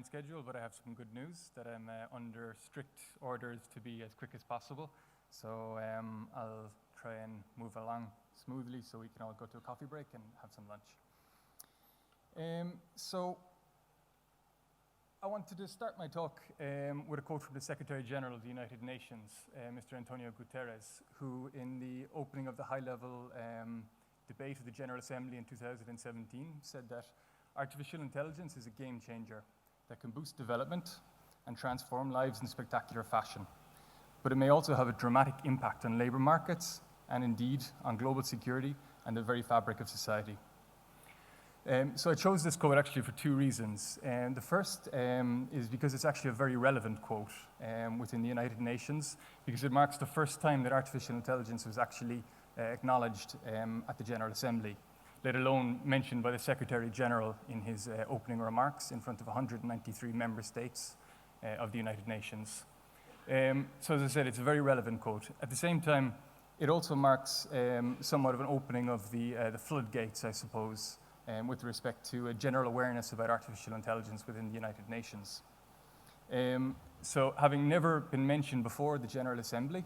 behind schedule, but I have some good news that I'm under strict orders to be as quick as possible. So I'll try and move along smoothly so we can all go to a coffee break and have some lunch. So I wanted to start my talk with a quote from the Secretary General of the United Nations, Mr. Antonio Guterres, who in the opening of the high-level debate of the General Assembly in 2017 said that artificial intelligence is a game changer that can boost development and transform lives in spectacular fashion. But it may also have a dramatic impact on labor markets and indeed on global security and the very fabric of society. So I chose this quote actually for two reasons. The first is because it's actually a very relevant quote within the United Nations, because it marks the first time that artificial intelligence was actually acknowledged at the General Assembly, let alone mentioned by the Secretary General in his opening remarks in front of 193 member states of the United Nations. So as I said, it's a very relevant quote. At the same time, it also marks somewhat of an opening of the floodgates, I suppose, with respect to a general awareness about artificial intelligence within the United Nations. So having never been mentioned before the General Assembly,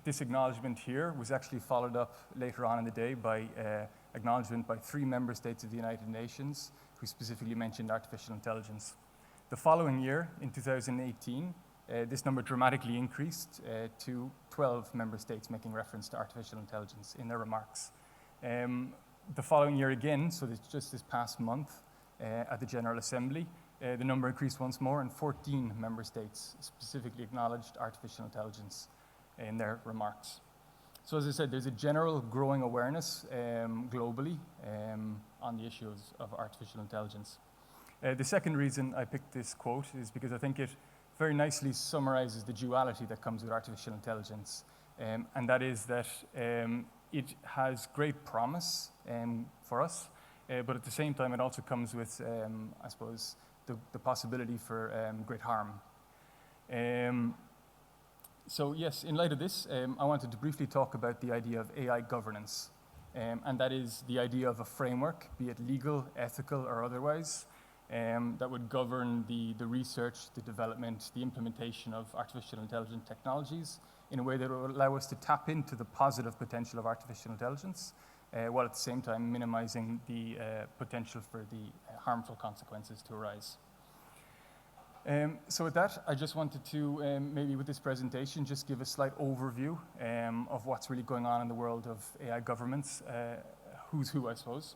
this acknowledgement here was actually followed up later on in the day by acknowledgement by 3 member states of the United Nations who specifically mentioned artificial intelligence. The following year, in 2018, this number dramatically increased to 12 member states making reference to artificial intelligence in their remarks. The following year again, so just this past month at the General Assembly, the number increased once more and 14 member states specifically acknowledged artificial intelligence in their remarks. So as I said, there's a general growing awareness globally on the issues of artificial intelligence. The second reason I picked this quote is because I think it very nicely summarizes the duality that comes with artificial intelligence, and that is that it has great promise for us, but at the same time it also comes with, I suppose, the possibility for great harm. So yes, in light of this, I wanted to briefly talk about the idea of AI governance, and that is the idea of a framework, be it legal, ethical, or otherwise, that would govern the research, the development, the implementation of artificial intelligence technologies in a way that will allow us to tap into the positive potential of artificial intelligence, while at the same time minimizing the potential for the harmful consequences to arise. So with that, I just wanted to, maybe with this presentation, just give a slight overview of what's really going on in the world of AI governments, who's who, I suppose.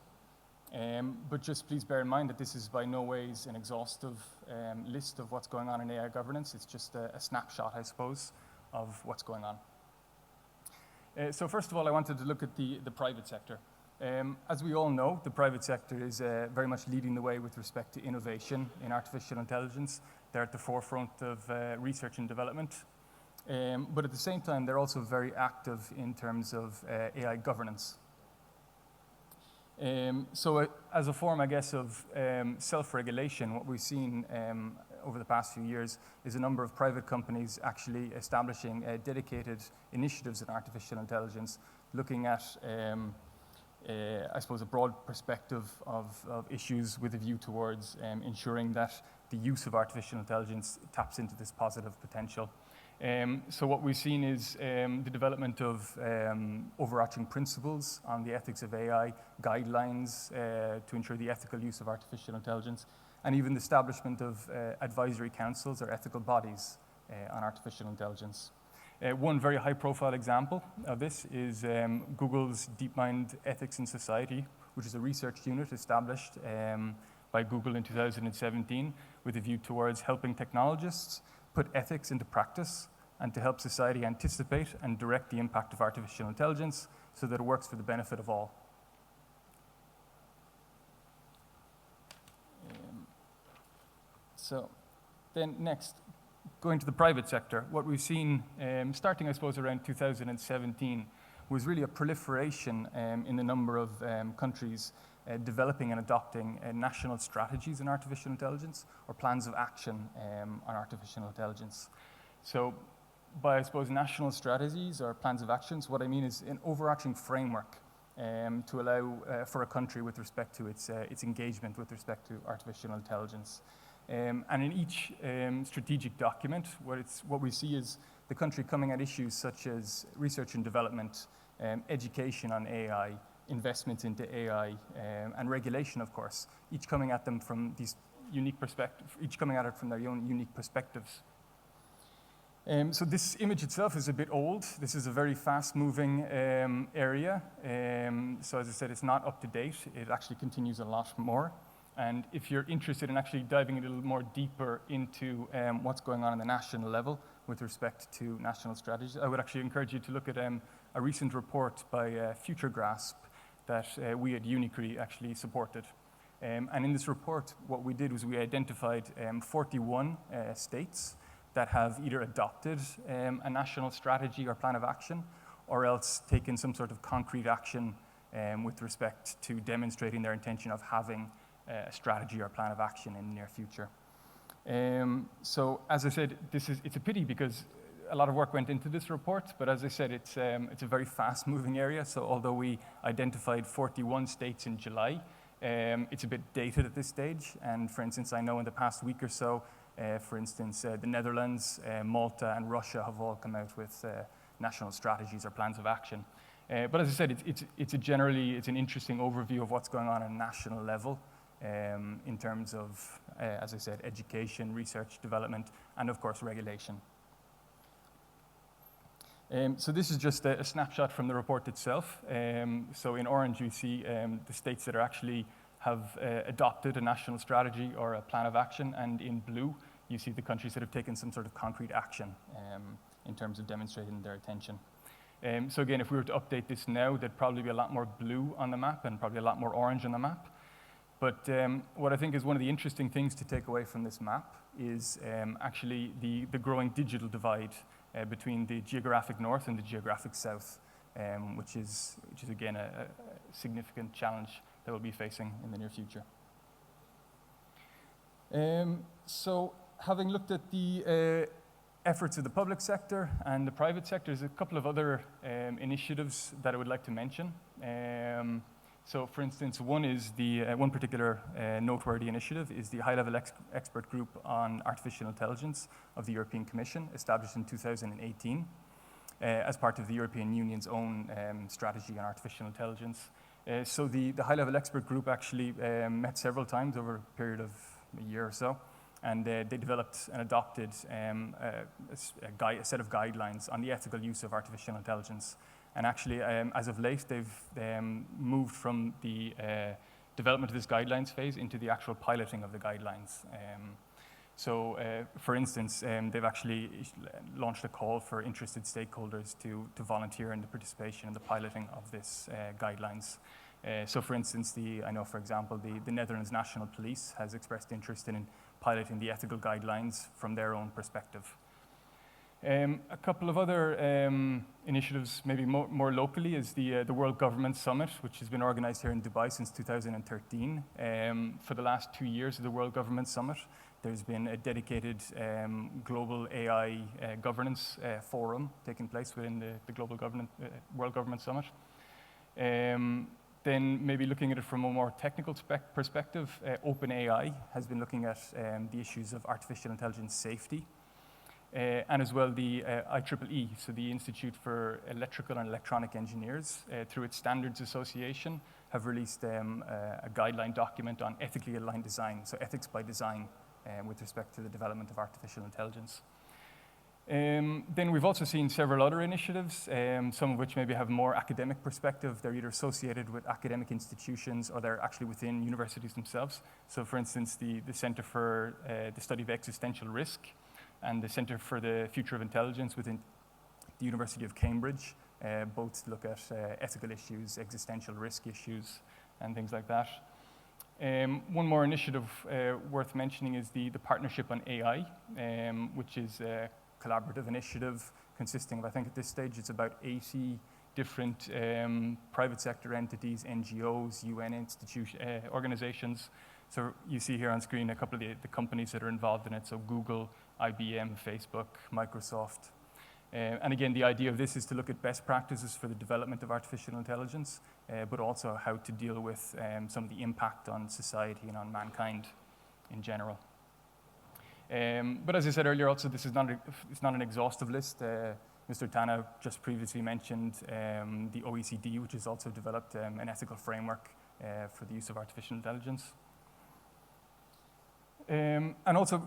But just please bear in mind that this is by no ways an exhaustive list of what's going on in AI governance. It's just a snapshot, I suppose, of what's going on. So first of all, I wanted to look at the private sector. As we all know, the private sector is very much leading the way with respect to innovation in artificial intelligence. They're at the forefront of research and development. But at the same time, they're also very active in terms of AI governance. So as a form, I guess, of self-regulation, what we've seen over the past few years is a number of private companies actually establishing dedicated initiatives in artificial intelligence, looking at, I suppose, a broad perspective of issues with a view towards ensuring that the use of artificial intelligence taps into this positive potential. So what we've seen is the development of overarching principles on the ethics of AI, guidelines to ensure the ethical use of artificial intelligence, and even the establishment of advisory councils or ethical bodies on artificial intelligence. One very high-profile example of this is Google's Deepmind Ethics in Society, which is a research unit established by Google in 2017 with a view towards helping technologists put ethics into practice and to help society anticipate and direct the impact of artificial intelligence so that it works for the benefit of all. So then next, going to the private sector, what we've seen starting, I suppose, around 2017 was really a proliferation in the number of countries developing and adopting national strategies in artificial intelligence or plans of action on artificial intelligence. So by, I suppose, national strategies or plans of actions, what I mean is an overarching framework to allow for a country with respect to its engagement with respect to artificial intelligence. And in each strategic document, what we see is the country coming at issues such as research and development, education on AI, investments into AI, and regulation, of course, each coming at them from these unique perspectives, each coming at it from their own unique perspectives. So this image itself is a bit old. This is a very fast-moving area. So as I said, it's not up to date. It actually continues a lot more. And if you're interested in actually diving a little more deeper into what's going on the national level with respect to national strategies, I would actually encourage you to look at a recent report by Future Grasp that we at UNICRI actually supported. And in this report, what we did was we identified 41 states that have either adopted a national strategy or plan of action, or else taken some sort of concrete action with respect to demonstrating their intention of having a strategy or plan of action in the near future. So as I said, it's a pity because a lot of work went into this report, but as I said, it's a very fast-moving area. So although we identified 41 states in July, it's a bit dated at this stage. And for instance, I know in the past week or so, for instance, the Netherlands, Malta, and Russia have all come out with national strategies or plans of action. But as I said, it's an interesting overview of what's going on at a national level in terms of, as I said, education, research, development, and of course, regulation. So this is just a snapshot from the report itself. So in orange, you see the states that are actually have adopted a national strategy or a plan of action, and in blue, you see the countries that have taken some sort of concrete action in terms of demonstrating their attention. So again, if we were to update this now, there'd probably be a lot more blue on the map and probably a lot more orange on the map. But what I think is one of the interesting things to take away from this map is actually the growing digital divide between the geographic north and the geographic south, which is again a significant challenge that we'll be facing in the near future. So having looked at the efforts of the public sector and the private sector, there's a couple of other initiatives that I would like to mention. So for instance, one particular noteworthy initiative is the high-level expert group on artificial intelligence of the European Commission, established in 2018 as part of the European Union's own strategy on artificial intelligence. So the high-level expert group actually met several times over a period of a year or so, and they developed and adopted a set of guidelines on the ethical use of artificial intelligence. And actually, as of late, they've moved from the development of this guidelines phase into the actual piloting of the guidelines. So, for instance, they've actually launched a call for interested stakeholders to volunteer in the participation in the piloting of this guidelines. So, for instance, I know, for example, the Netherlands National Police has expressed interest in piloting the ethical guidelines from their own perspective. A couple of other initiatives, maybe more locally, is the World Government Summit, which has been organized here in Dubai since 2013. For the last 2 years of the World Government Summit, there's been a dedicated global AI governance forum taking place within the World Government Summit. Then maybe looking at it from a more technical perspective, OpenAI has been looking at the issues of artificial intelligence safety. And as well the IEEE, so the Institute for Electrical and Electronic Engineers, through its Standards Association, have released a guideline document on ethically aligned design, so ethics by design, with respect to the development of artificial intelligence. Then we've also seen several other initiatives, some of which maybe have more academic perspective. They're either associated with academic institutions or they're actually within universities themselves. So for instance, the Center for the Study of Existential Risk and the Center for the Future of Intelligence within the University of Cambridge both look at ethical issues, existential risk issues, and things like that. One more initiative worth mentioning is the Partnership on AI, which is a collaborative initiative consisting of, I think at this stage, it's about 80 different private sector entities, NGOs, UN organizations. So you see here on screen a couple of the companies that are involved in it, so Google, IBM, Facebook, Microsoft. And again, the idea of this is to look at best practices for the development of artificial intelligence, but also how to deal with some of the impact on society and on mankind in general. But as I said earlier, also, this is it's not an exhaustive list. Mr. Tana just previously mentioned the OECD, which has also developed an ethical framework for the use of artificial intelligence. And also,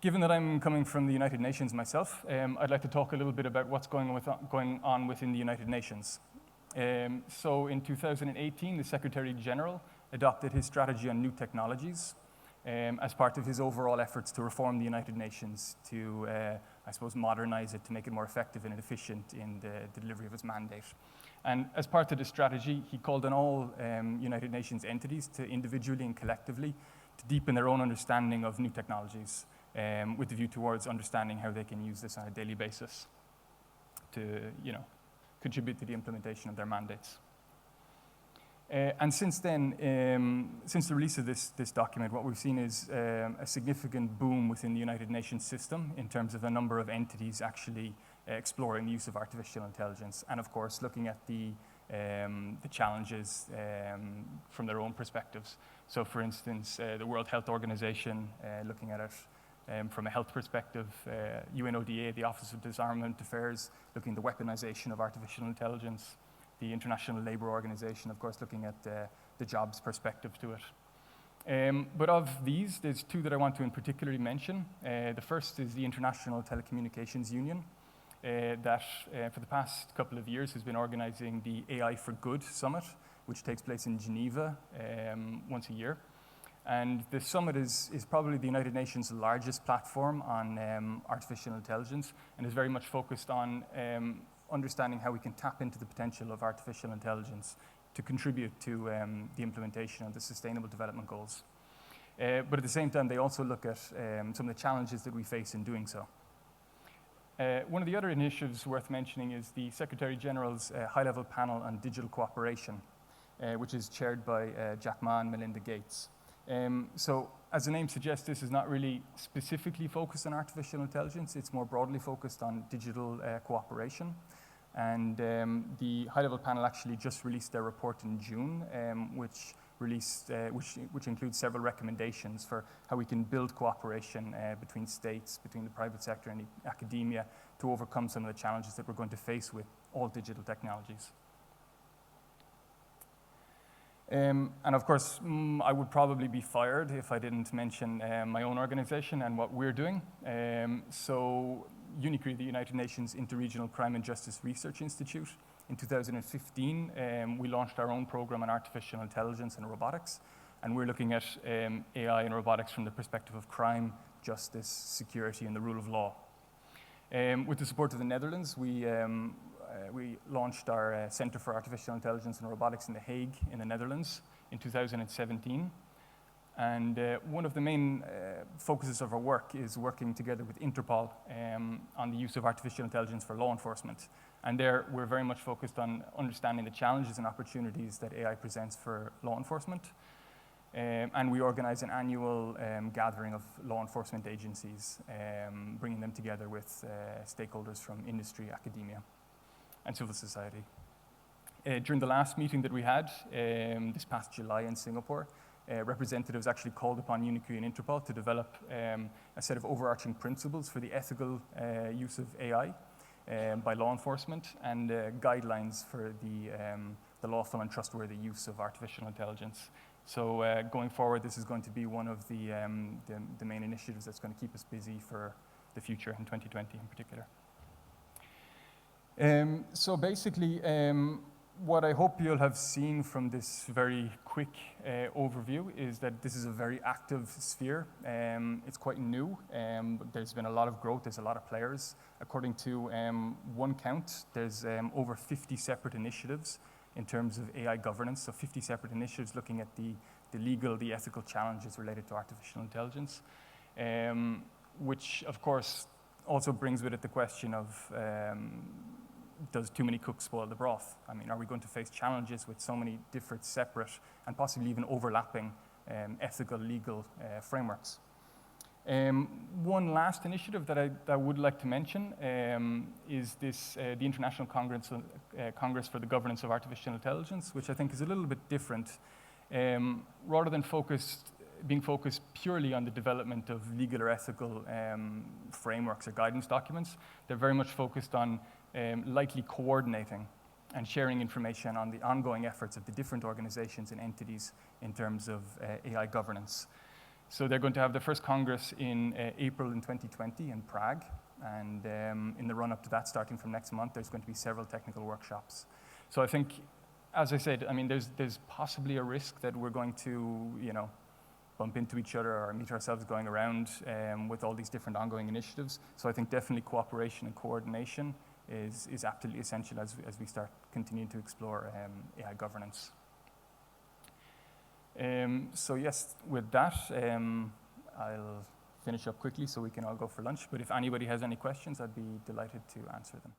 given that I'm coming from the United Nations myself, I'd like to talk a little bit about what's going on within the United Nations. So in 2018, the Secretary General adopted his strategy on new technologies as part of his overall efforts to reform the United Nations to, I suppose, modernize it to make it more effective and efficient in the delivery of its mandate. And as part of the strategy, he called on all United Nations entities to individually and collectively to deepen their own understanding of new technologies with the view towards understanding how they can use this on a daily basis to, contribute to the implementation of their mandates. And since then, since the release of this document, what we've seen is a significant boom within the United Nations system in terms of the number of entities actually exploring the use of artificial intelligence, and of course, looking at the challenges from their own perspectives. So for instance, the World Health Organization, looking at it from a health perspective, UNODA, the Office of Disarmament Affairs, looking at the weaponization of artificial intelligence, the International Labour Organization, of course, looking at the jobs perspective to it. But of these, there's two that I want to in particularly mention. The first is the International Telecommunications Union, that for the past couple of years has been organizing the AI for Good Summit, which takes place in Geneva once a year. And the summit is probably the United Nations' largest platform on artificial intelligence, and is very much focused on understanding how we can tap into the potential of artificial intelligence to contribute to the implementation of the Sustainable Development Goals. But at the same time, they also look at some of the challenges that we face in doing so. One of the other initiatives worth mentioning is the Secretary General's high-level panel on digital cooperation, which is chaired by Jack Ma and Melinda Gates. So, as the name suggests, this is not really specifically focused on artificial intelligence. It's more broadly focused on digital cooperation. And the high-level panel actually just released their report in June, which includes several recommendations for how we can build cooperation between states, between the private sector and the academia to overcome some of the challenges that we're going to face with all digital technologies. And of course, I would probably be fired if I didn't mention my own organization and what we're doing. So UNICRI, the United Nations Interregional Crime and Justice Research Institute, in 2015, we launched our own program on artificial intelligence and robotics. And we're looking at AI and robotics from the perspective of crime, justice, security, and the rule of law. With the support of the Netherlands, we launched our Center for Artificial Intelligence and Robotics in The Hague in the Netherlands in 2017. And one of the main focuses of our work is working together with Interpol on the use of artificial intelligence for law enforcement. And there, we're very much focused on understanding the challenges and opportunities that AI presents for law enforcement. And we organize an annual gathering of law enforcement agencies, bringing them together with stakeholders from industry, academia, and civil society. During the last meeting that we had this past July in Singapore, representatives actually called upon UNICRI and Interpol to develop a set of overarching principles for the ethical use of AI by law enforcement and guidelines for the lawful and trustworthy use of artificial intelligence. So going forward, this is going to be one of the main initiatives that's going to keep us busy for the future in 2020 in particular. So basically, what I hope you'll have seen from this very quick overview is that this is a very active sphere. It's quite new, but there's been a lot of growth, there's a lot of players. According to one count, there's over 50 separate initiatives in terms of AI governance, so 50 separate initiatives looking at the legal, the ethical challenges related to artificial intelligence, which of course also brings with it the question of does too many cooks spoil the broth? I mean, are we going to face challenges with so many different, separate, and possibly even overlapping ethical, legal frameworks? One last initiative that I would like to mention is this, the International Congress for the Governance of Artificial Intelligence, which I think is a little bit different. Rather than focused being focused purely on the development of legal or ethical frameworks or guidance documents. They're very much focused on lightly coordinating and sharing information on the ongoing efforts of the different organizations and entities in terms of AI governance. So they're going to have the first Congress in April in 2020 in Prague. And in the run-up to that, starting from next month, there's going to be several technical workshops. So I think, as I said, I mean, there's possibly a risk that we're going to, bump into each other or meet ourselves going around with all these different ongoing initiatives. So I think definitely cooperation and coordination is absolutely essential as we start continuing to explore AI governance. So yes, with that, I'll finish up quickly so we can all go for lunch. But if anybody has any questions, I'd be delighted to answer them.